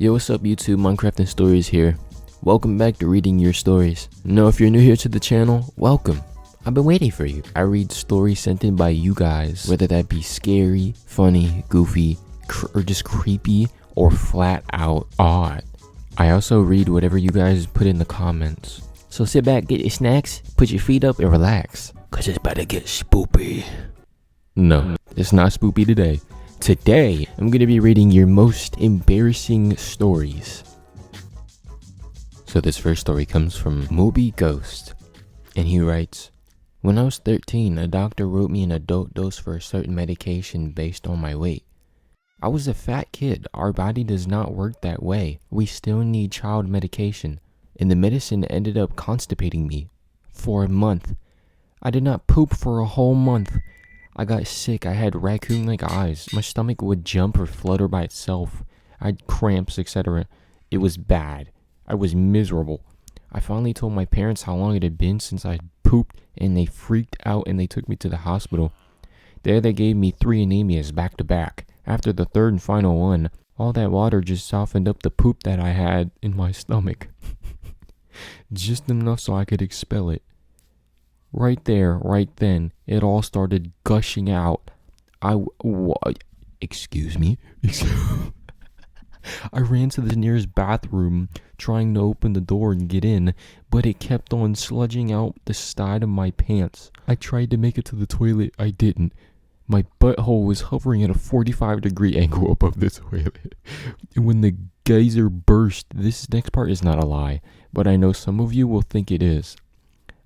Yo, what's up YouTube, Minecraft and Stories here. Welcome back to reading your stories. Now if you're new here to the channel, welcome. I've been waiting for you. I read stories sent in by you guys, whether that be scary, funny, goofy, or just creepy, or flat out odd. I also read whatever you guys put in the comments. So sit back, get your snacks, put your feet up, and relax, cause it's about to get spoopy. No, it's not spoopy today. Today, I'm going to be reading your most embarrassing stories. So this first story comes from Moby Ghost, and he writes, when I was 13, a doctor wrote me an adult dose for a certain medication based on my weight. I was a fat kid. Our body does not work that way. We still need child medication, and the medicine ended up constipating me for a month. I did not poop for a whole month. I got sick. I had raccoon-like eyes. My stomach would jump or flutter by itself. I had cramps, etc. It was bad. I was miserable. I finally told my parents how long it had been since I had pooped, and they freaked out and they took me to the hospital. There they gave me 3 anemias back to back. After the third and final one, all that water just softened up the poop that I had in my stomach. Just enough so I could expel it. Right there, right then, it all started gushing out. Excuse me? I ran to the nearest bathroom, trying to open the door and get in, but it kept on sludging out the side of my pants. I tried to make it to the toilet, I didn't. My butthole was hovering at a 45-degree angle above the toilet. And when the geyser burst, this next part is not a lie, but I know some of you will think it is.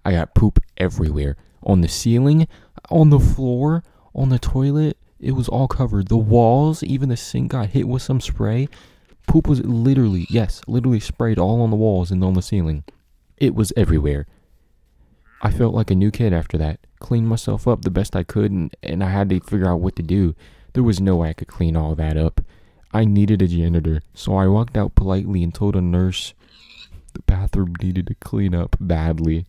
I got poop everywhere. On the ceiling, on the floor, on the toilet. It was all covered. The walls, even the sink got hit with some spray. Poop was literally sprayed all on the walls and on the ceiling. It was everywhere. I felt like a new kid after that. Cleaned myself up the best I could, and I had to figure out what to do. There was no way I could clean all that up. I needed a janitor, so I walked out politely and told a nurse the bathroom needed to clean up badly.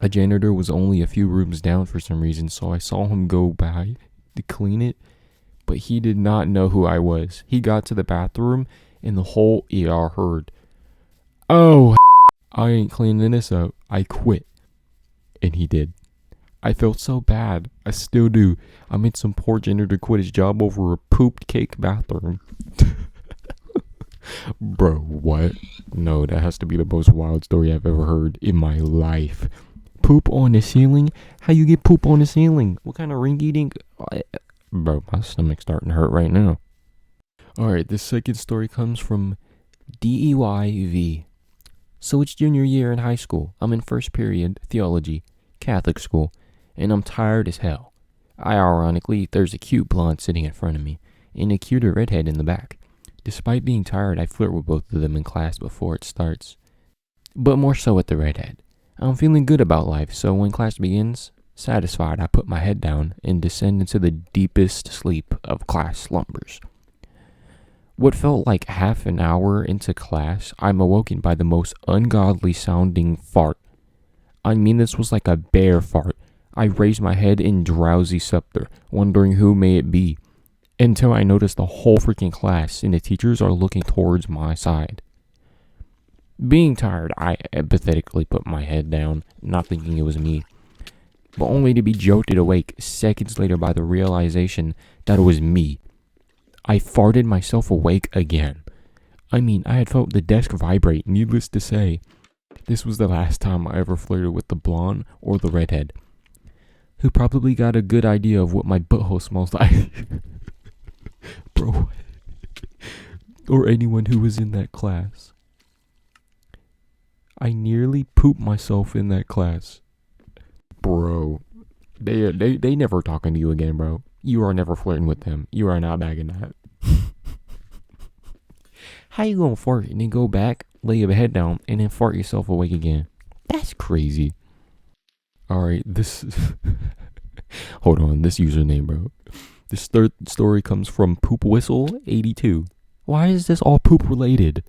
A janitor was only a few rooms down for some reason, so I saw him go by to clean it, but he did not know who I was. He got to the bathroom, and the whole ER heard, "Oh, I ain't cleaning this up. I quit." And he did. I felt so bad. I still do. I made some poor janitor quit his job over a pooped cake bathroom. Bro, what? No, that has to be the most wild story I've ever heard in my life. Poop on the ceiling? How you get poop on the ceiling? What kind of ring-eating? Bro, my stomach's starting to hurt right now. Alright, this second story comes from DEYV. So it's junior year in high school. I'm in first period, theology, Catholic school, and I'm tired as hell. Ironically, there's a cute blonde sitting in front of me, and a cuter redhead in the back. Despite being tired, I flirt with both of them in class before it starts. But more so with the redhead. I'm feeling good about life, so when class begins, satisfied, I put my head down and descend into the deepest sleep of class slumbers. What felt like half an hour into class, I'm awoken by the most ungodly sounding fart. I mean, this was like a bear fart. I raised my head in drowsy stupor, wondering who may it be, until I noticed the whole freaking class and the teachers are looking towards my side. Being tired, I empathetically put my head down, not thinking it was me, but only to be jolted awake seconds later by the realization that it was me. I farted myself awake again. I mean, I had felt the desk vibrate. Needless to say, this was the last time I ever flirted with the blonde or the redhead, who probably got a good idea of what my butthole smells like. Bro. Or anyone who was in that class. I nearly pooped myself in that class. Bro. They never talking to you again, bro. You are never flirting with them. You are not bagging that. How you gonna fart and then go back, lay your head down, and then fart yourself awake again? That's crazy. Alright, this... Hold on, this username, bro. This third story comes from Poop Whistle 82. Why is this all poop related?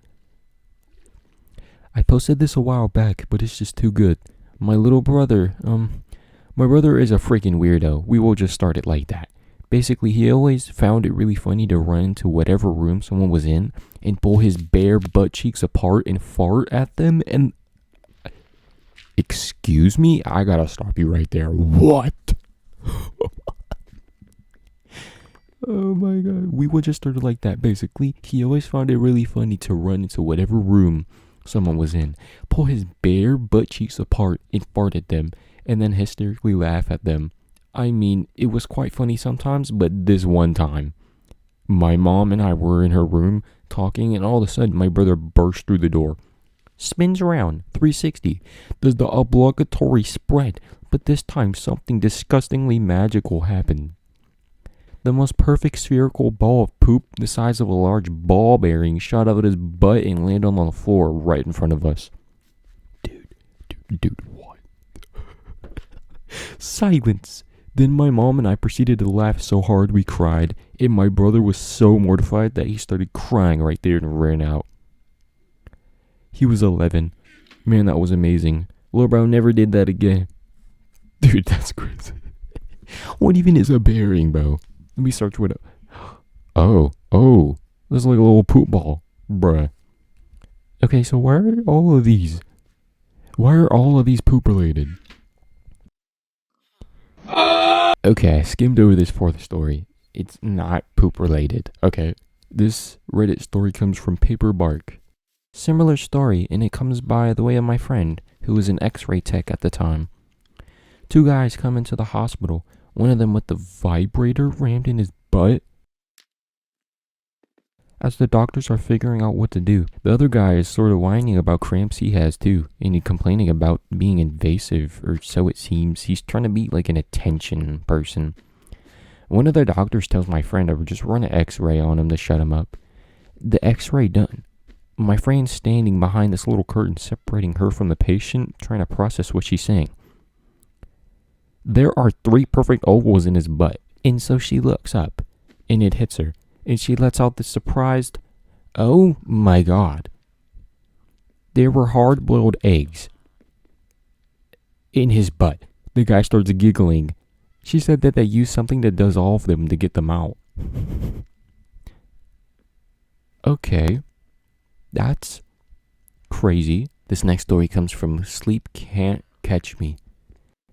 I posted this a while back, but it's just too good. My brother is a freaking weirdo. We will just start it like that. Basically, he always found it really funny to run into whatever room someone was in and pull his bare butt cheeks apart and fart at them. And excuse me, I gotta stop you right there. What? Oh my god. We would just started like that. Basically, he always found it really funny to run into whatever room someone was in, pull his bare butt cheeks apart and fart at them, and then hysterically laugh at them. I mean, it was quite funny sometimes, but this one time, my mom and I were in her room talking, and all of a sudden, my brother burst through the door. Spins around, 360, does the obligatory spread, but this time something disgustingly magical happened. The most perfect spherical ball of poop the size of a large ball bearing shot out of his butt and landed on the floor right in front of us. Dude, what? Silence. Then my mom and I proceeded to laugh so hard we cried, and my brother was so mortified that he started crying right there and ran out. He was 11. Man, that was amazing. Lil Bro never did that again. Dude, that's crazy. What even is a bearing, bro? Let me search what. Oh, this is like a little poop ball, bruh. Okay, so why are all of these poop related? Okay, I skimmed over this fourth story. It's not poop related. Okay, this Reddit story comes from Paper Bark. Similar story, and it comes by the way of my friend, who was an X-ray tech at the time. Two guys come into the hospital. One of them with the vibrator rammed in his butt. As the doctors are figuring out what to do, the other guy is sort of whining about cramps he has too, and he's complaining about being invasive, or so it seems. He's trying to be like an attention person. One of the doctors tells my friend to just run an X-ray on him to shut him up. The X-ray done. My friend's standing behind this little curtain separating her from the patient, trying to process what she's saying. There are 3 perfect ovals in his butt, and so she looks up, and it hits her, and she lets out this surprised, "Oh my god." There were hard-boiled eggs in his butt. The guy starts giggling. She said that they used something that dissolved them to get them out. Okay, that's crazy. This next story comes from Sleep Can't Catch Me.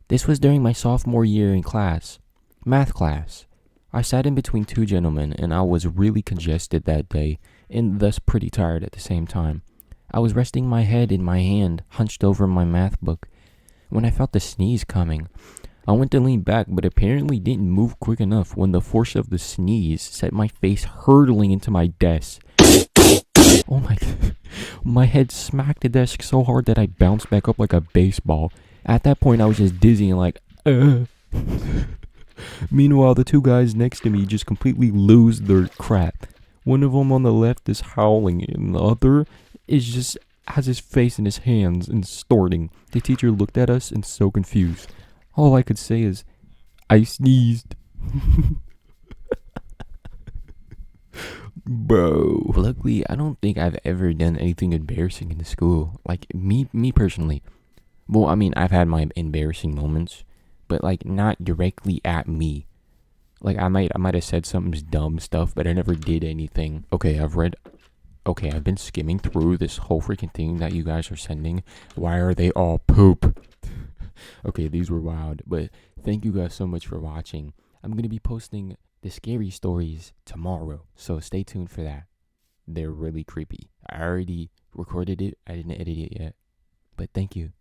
This was during my sophomore year in class, math class. I sat in between 2 gentlemen, and I was really congested that day, and thus pretty tired at the same time. I was resting my head in my hand, hunched over my math book, when I felt the sneeze coming. I went to lean back, but apparently didn't move quick enough when the force of the sneeze set my face hurtling into my desk. Oh my god. My head smacked the desk so hard that I bounced back up like a baseball. At that point, I was just dizzy and like, Meanwhile, the 2 guys next to me just completely lose their crap. One of them on the left is howling, and the other is just has his face in his hands and snorting. The teacher looked at us and so confused. All I could say is, I sneezed. Bro. Luckily, I don't think I've ever done anything embarrassing in the school. Like, me personally. Well, I mean, I've had my embarrassing moments, but like not directly at me. Like I might have said some dumb stuff, but I never did anything. Okay, I've been skimming through this whole freaking thing that you guys are sending. Why are they all poop? Okay, these were wild, but thank you guys so much for watching. I'm going to be posting the scary stories tomorrow, so stay tuned for that. They're really creepy. I already recorded it. I didn't edit it yet, but thank you.